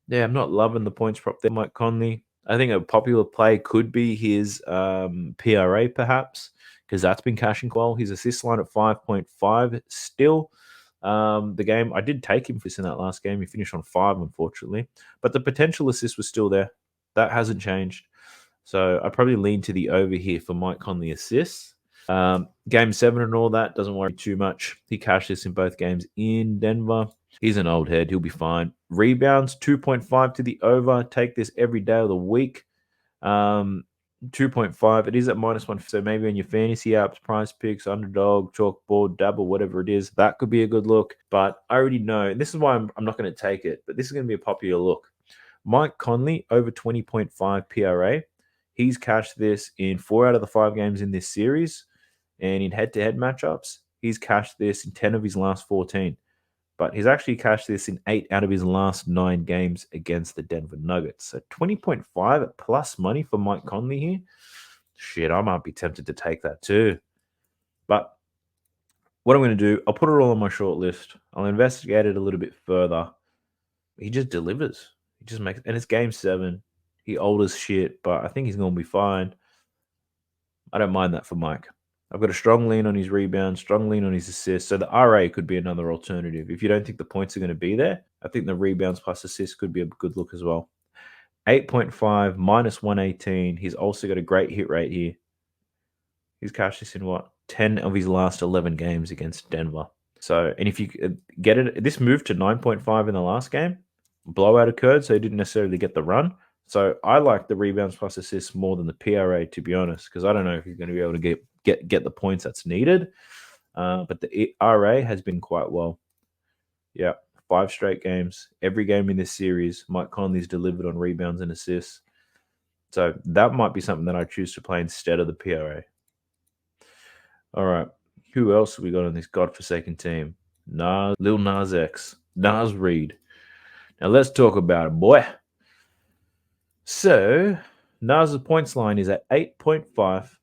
S1: Yeah, I'm not loving the points prop there, Mike Conley. I think a popular play could be his PRA, perhaps, because that's been cashing well. His assist line at 5.5 still. The game, I did take him for this in that last game. He finished on 5, unfortunately. But the potential assist was still there. That hasn't changed. So I probably lean to the over here for Mike Conley assists. Game 7 and all that, doesn't worry too much. He cashed this in both games in Denver. He's an old head. He'll be fine. Rebounds, 2.5 to the over. Take this every day of the week. 2.5. It is at -1. So maybe on your fantasy apps, price picks, underdog, chalkboard, dabble, whatever it is, that could be a good look. But I already know, and this is why I'm not going to take it, but this is going to be a popular look. Mike Conley, over 20.5 PRA. He's cashed this in 4 out of the 5 games in this series. And in head-to-head matchups, he's cashed this in 10 of his last 14. But he's actually cashed this in 8 out of his last 9 games against the Denver Nuggets. So 20.5 at plus money for Mike Conley here. Shit, I might be tempted to take that too. But what I'm going to do, I'll put it all on my short list. I'll investigate it a little bit further. He just delivers. He just makes, and it's game 7. He old as shit, but I think he's going to be fine. I don't mind that for Mike. I've got a strong lean on his rebound, strong lean on his assists. So the RA could be another alternative. If you don't think the points are going to be there, I think the rebounds plus assists could be a good look as well. 8.5, -118. He's also got a great hit rate here. He's cashed this in 10 of his last 11 games against Denver. So, and if you get it, this moved to 9.5 in the last game. Blowout occurred, so he didn't necessarily get the run. So I like the rebounds plus assists more than the PRA, to be honest, because I don't know if he's going to be able to get the points that's needed. But the RA has been quite well. Yeah, 5 straight games. Every game in this series, Mike Conley's delivered on rebounds and assists. So that might be something that I choose to play instead of the PRA. All right. Who else have we got on this godforsaken team? Lil Nas X. Nas Reed. Now let's talk about it, boy. So Nas's points line is at 8.5.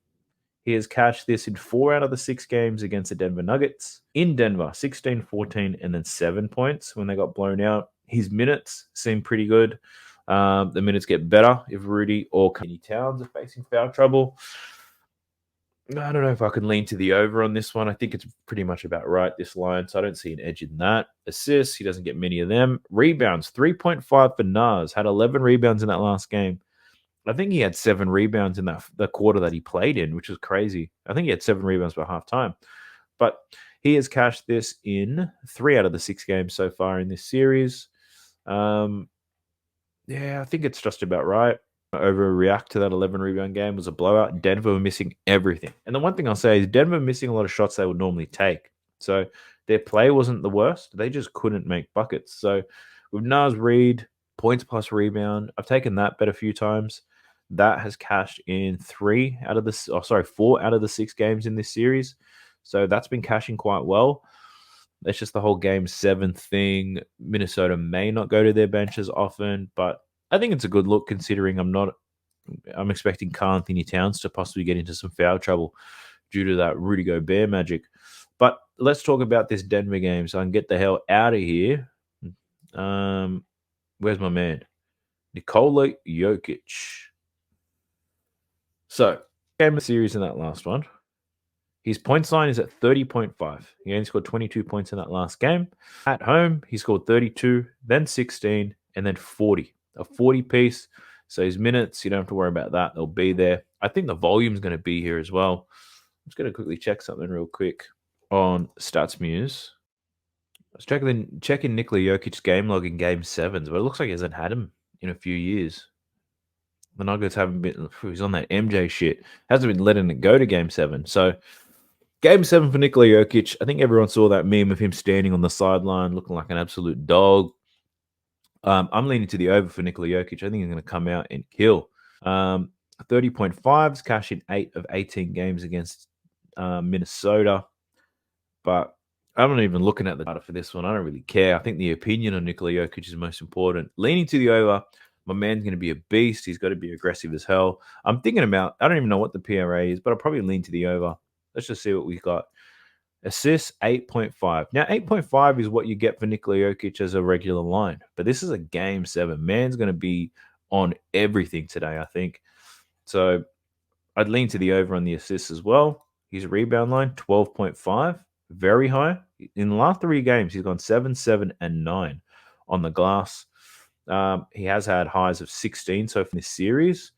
S1: He has cashed this in 4 out of the 6 games against the Denver Nuggets. In Denver, 16, 14, and then 7 points when they got blown out. His minutes seem pretty good. The minutes get better if Rudy or Kenny Towns are facing foul trouble. I don't know if I can lean to the over on this one. I think it's pretty much about right, this line, so I don't see an edge in that. Assists, he doesn't get many of them. Rebounds, 3.5 for Nas. Had 11 rebounds in that last game. I think he had 7 rebounds in the quarter that he played in, which is crazy. I think he had 7 rebounds by halftime. But he has cashed this in 3 out of the 6 games so far in this series. Yeah, I think it's just about right. Overreact to that 11 rebound game was a blowout. Denver were missing everything. And the one thing I'll say is Denver missing a lot of shots they would normally take. So their play wasn't the worst. They just couldn't make buckets. So with Nas Reed, points plus rebound, I've taken that bet a few times. That has cashed in 4 out of the 6 games in this series. So that's been cashing quite well. It's just the whole game 7 thing. Minnesota may not go to their bench as often, but I think it's a good look considering I'm expecting Karl Anthony Towns to possibly get into some foul trouble due to that Rudy Gobert magic. But let's talk about this Denver game so I can get the hell out of here. Where's my man? Nikola Jokic. So, game of series in that last one. His points line is at 30.5. He only scored 22 points in that last game. At home, he scored 32, then 16, and then 40. A 40 piece. So his minutes, you don't have to worry about that. They'll be there. I think the volume is going to be here as well. I'm just going to quickly check something real quick on StatsMuse. I was checking Nikola Jokic's game log in Game 7s, but it looks like he hasn't had him in a few years. The Nuggets haven't been... He's on that MJ shit. Hasn't been letting it go to Game 7. So Game 7 for Nikola Jokic. I think everyone saw that meme of him standing on the sideline looking like an absolute dog. I'm leaning to the over for Nikola Jokic. I think he's going to come out and kill. 30.5s, cash in 8 of 18 games against Minnesota. But I'm not even looking at the data for this one. I don't really care. I think the opinion on Nikola Jokic is most important. Leaning to the over. My man's going to be a beast. He's got to be aggressive as hell. I'm thinking about, I don't even know what the PRA is, but I'll probably lean to the over. Let's just see what we've got. Assists, 8.5. Now, 8.5 is what you get for Nikola Jokic as a regular line. But this is a Game 7. Man's going to be on everything today, I think. So I'd lean to the over on the assists as well. His rebound line, 12.5. very high. In the last 3 games, he's gone 7, 7, and 9 on the glass. He has had highs of 16 so far in this series,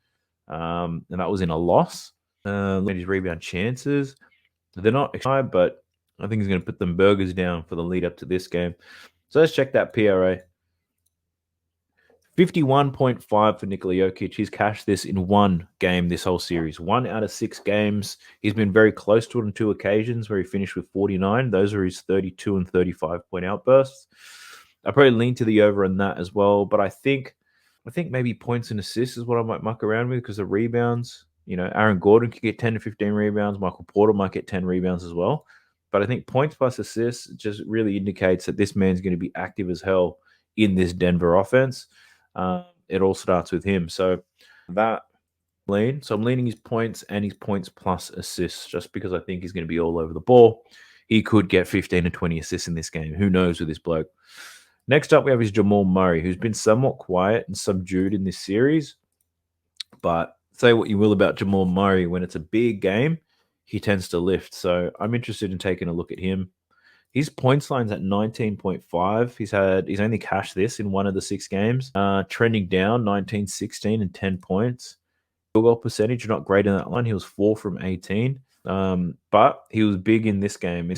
S1: and that was in a loss. Look at his rebound chances. They're not high, but I think he's going to put them burgers down for the lead up to this game. So let's check that PRA. 51.5 for Nikola Jokic. He's cashed this in 1 game this whole series. 1 out of 6 games. He's been very close to it on 2 occasions where he finished with 49. Those are his 32 and 35 point outbursts. I probably lean to the over on that as well, but I think maybe points and assists is what I might muck around with because the rebounds, Aaron Gordon could get 10 to 15 rebounds. Michael Porter might get 10 rebounds as well. But I think points plus assists just really indicates that this man's going to be active as hell in this Denver offense. It all starts with him. So that lean. So I'm leaning his points and his points plus assists just because I think he's going to be all over the ball. He could get 15 to 20 assists in this game. Who knows with this bloke? Next up, we have is Jamal Murray, who's been somewhat quiet and subdued in this series. But say what you will about Jamal Murray, when it's a big game, he tends to lift. So I'm interested in taking a look at him. His points line's at 19.5. He's only cashed this in 1 of the 6 games. Trending down 19, 16, and 10 points. Field goal percentage, not great in that line. He was 4 from 18. But he was big in this game.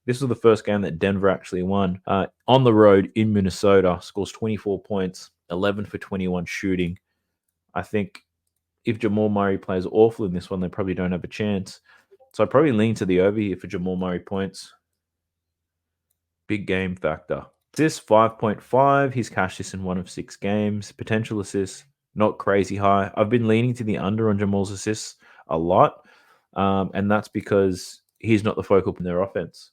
S1: This was the first game that Denver actually won. On the road in Minnesota, scores 24 points, 11 for 21 shooting. I think if Jamal Murray plays awful in this one, they probably don't have a chance. So I probably lean to the over here for Jamal Murray points. Big game factor. Assist 5.5. He's cashed this in 1 of 6 games. Potential assists, not crazy high. I've been leaning to the under on Jamal's assists a lot. And that's because he's not the focal point in their offense.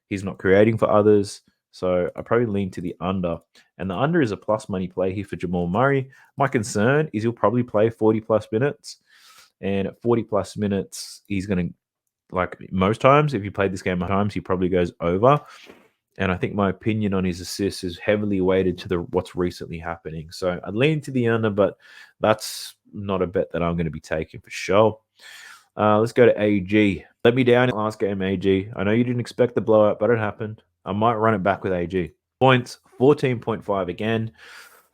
S1: He's not creating for others. So I probably lean to the under. And the under is a plus money play here for Jamal Murray. My concern is he'll probably play 40 plus minutes. And at 40 plus minutes, he's going to, like most times, if he played this game at times, he probably goes over. And I think my opinion on his assists is heavily weighted to what's recently happening. So I'd lean to the under, but that's not a bet that I'm going to be taking for sure. Let's go to AG. Let me down in the last game, AG. I know you didn't expect the blowout, but it happened. I might run it back with AG. Points, 14.5 again.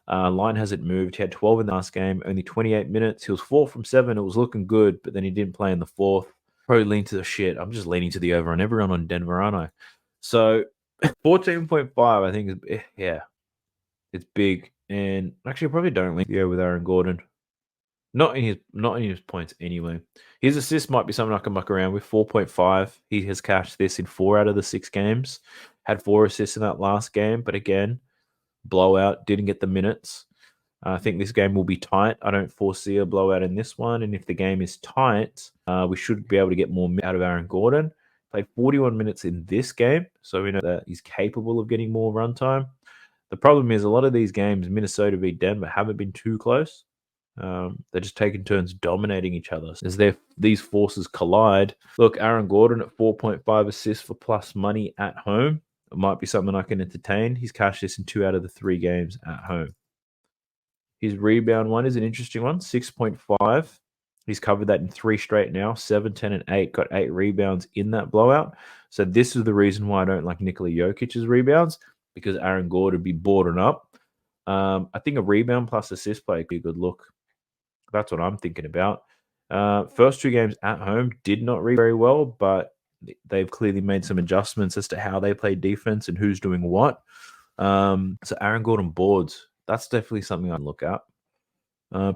S1: Line hasn't moved. He had 12 in the last game, only 28 minutes. He was 4 from 7. It was looking good, but then he didn't play in the 4th. Probably lean to the shit. I'm just leaning to the over on everyone on Denver, aren't I? So 14.5, I think is, it's big. And actually, I probably don't lean the over with Aaron Gordon. Not in his points anyway. His assist might be something I can muck around with. 4.5. He has cashed this in 4 out of the 6 games. Had 4 assists in that last game, but again, blowout. Didn't get the minutes. I think this game will be tight. I don't foresee a blowout in this one. And if the game is tight, we should be able to get more out of Aaron Gordon. Played 41 minutes in this game, so we know that he's capable of getting more runtime. The problem is a lot of these games, Minnesota v. Denver, haven't been too close. They're just taking turns dominating each other. As these forces collide, look, Aaron Gordon at 4.5 assists for plus money at home. It might be something I can entertain. He's cashed this in 2 out of the 3 games at home. His rebound one is an interesting one, 6.5. He's covered that in 3 straight now, 7, 10, and 8. Got 8 rebounds in that blowout. So this is the reason why I don't like Nikola Jokic's rebounds, because Aaron Gordon would be boarding up. I think a rebound plus assist play could be a good look. That's what I'm thinking about. First 2 games at home did not read very well, but they've clearly made some adjustments as to how they play defense and who's doing what. So Aaron Gordon boards. That's definitely something I'd look at.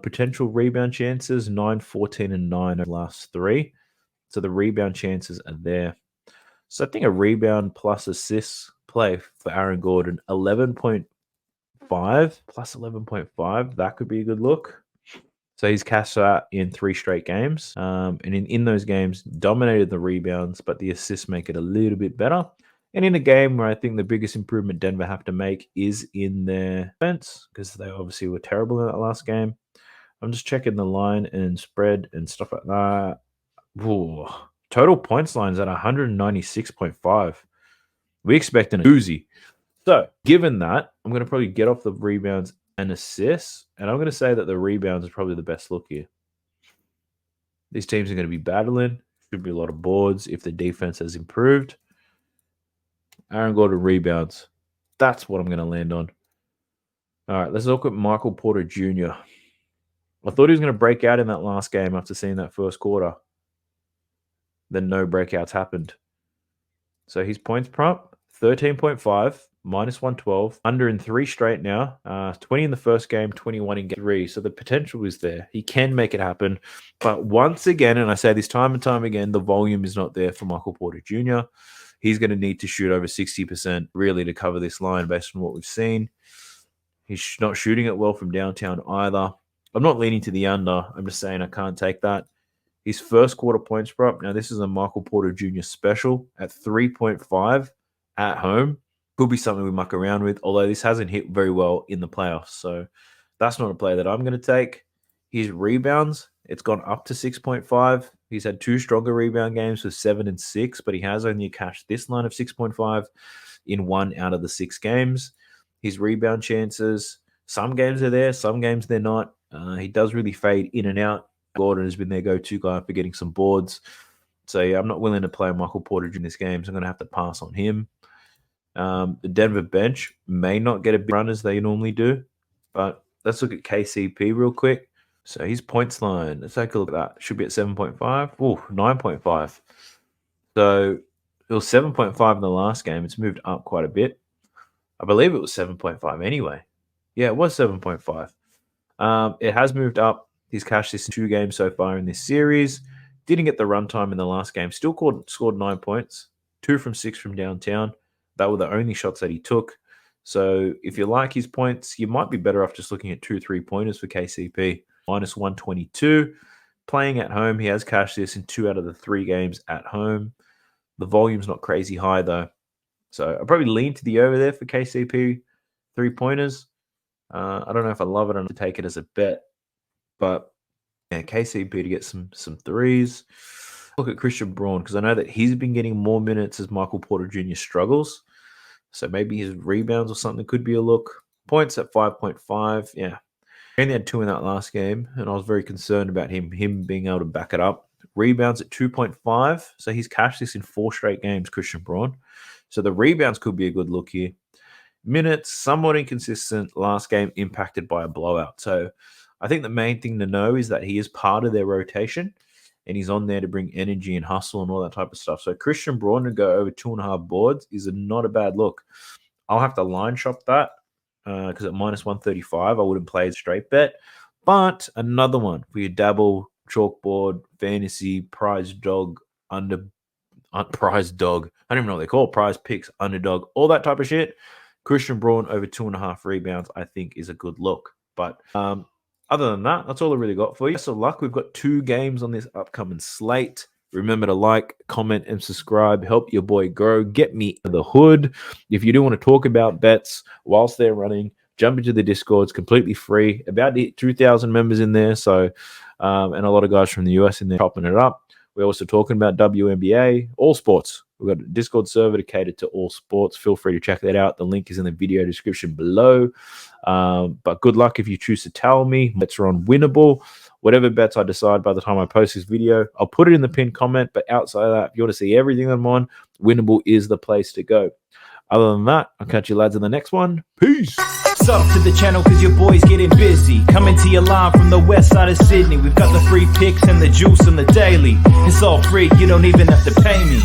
S1: Potential rebound chances, 9, 14, and 9 over the last 3. So the rebound chances are there. So I think a rebound plus assists play for Aaron Gordon, 11.5 plus 11.5. That could be a good look. So he's cashed that in 3 straight games. And in those games, dominated the rebounds, but the assists make it a little bit better. And in a game where I think the biggest improvement Denver have to make is in their defense, because they obviously were terrible in that last game. I'm just checking the line and spread and stuff like that. Ooh. Total points line's at 196.5. We expect an doozy. So given that, I'm going to probably get off the rebounds and assists, and I'm going to say that the rebounds is probably the best look here. These teams are going to be battling. Should be a lot of boards if the defense has improved. Aaron Gordon rebounds. That's what I'm going to land on. All right, let's look at Michael Porter Jr. I thought he was going to break out in that last game after seeing that first quarter. Then no breakouts happened. So his points prompt, 13.5, minus 112, under in 3 straight now, 20 in the first game, 21 in game 3. So the potential is there. He can make it happen. But once again, and I say this time and time again, the volume is not there for Michael Porter Jr. He's going to need to shoot over 60% really to cover this line based on what we've seen. He's not shooting it well from downtown either. I'm not leaning to the under. I'm just saying I can't take that. His first quarter points prop. Now, this is a Michael Porter Jr. special at 3.5 at home. Could be something we muck around with, although this hasn't hit very well in the playoffs. So that's not a play that I'm going to take. His rebounds, it's gone up to 6.5. He's had 2 stronger rebound games with 7 and 6, but he has only cashed this line of 6.5 in 1 out of the 6 games. His rebound chances, some games are there, some games they're not. He does really fade in and out. Gordon has been their go-to guy for getting some boards. So, yeah, I'm not willing to play Michael Porter in this game, so I'm going to have to pass on him. The Denver bench may not get a big run as they normally do, but let's look at KCP real quick. So his points line, let's take a look at that. Should be at 7.5. Oh, 9.5. So it was 7.5 in the last game. It's moved up quite a bit. I believe it was 7.5 anyway. Yeah, it was 7.5. It has moved up. He's cashed this in 2 games so far in this series. Didn't get the runtime in the last game. Still scored 9 points. 2 from 6 from downtown. That were the only shots that he took. So if you like his points, you might be better off just looking at 2 3-pointers for KCP. Minus 122. Playing at home, he has cashed this in 2 out of the 3 games at home. The volume's not crazy high, though. So I'll probably lean to the over there for KCP 3-pointers. I don't know if I love it enough to take it as a bet. But yeah, KCP to get some threes. Look at Christian Braun, because I know that he's been getting more minutes as Michael Porter Jr. struggles. So maybe his rebounds or something could be a look. Points at 5.5. Yeah. He only had 2 in that last game, and I was very concerned about him being able to back it up. Rebounds at 2.5. So he's cashed this in 4 straight games, Christian Braun. So the rebounds could be a good look here. Minutes, somewhat inconsistent. Last game impacted by a blowout. So I think the main thing to know is that he is part of their rotation and he's on there to bring energy and hustle and all that type of stuff. So Christian Braun to go over 2.5 boards is not a bad look. I'll have to line shop that because at minus 135, I wouldn't play a straight bet. But another one for your dabble, chalkboard, fantasy, prize dog, prize dog. I don't even know what they call it. Prize picks, underdog, all that type of shit. Christian Braun over 2.5 rebounds, I think, is a good look. But other than that, that's all I really got for you. Best of luck. We've got 2 games on this upcoming slate. Remember to like, comment, and subscribe. Help your boy grow. Get me in the hood. If you do want to talk about bets whilst they're running, jump into the Discord. It's completely free. About to hit 2,000 members in there. So, and a lot of guys from the US in there chopping it up. We're also talking about WNBA, all sports. We've got a Discord server to cater to all sports. Feel free to check that out. The link is in the video description below. But good luck if you choose to tell me. Bets are on Winnable. Whatever bets I decide by the time I post this video, I'll put it in the pinned comment. But outside of that, if you want to see everything I'm on, Winnable is the place to go. Other than that, I'll catch you lads in the next one. Peace.
S2: Sub to the channel cause your boy's getting busy. Coming to your line from the west side of Sydney. We've got the free picks and the juice and the daily. It's all free, you don't even have to pay me.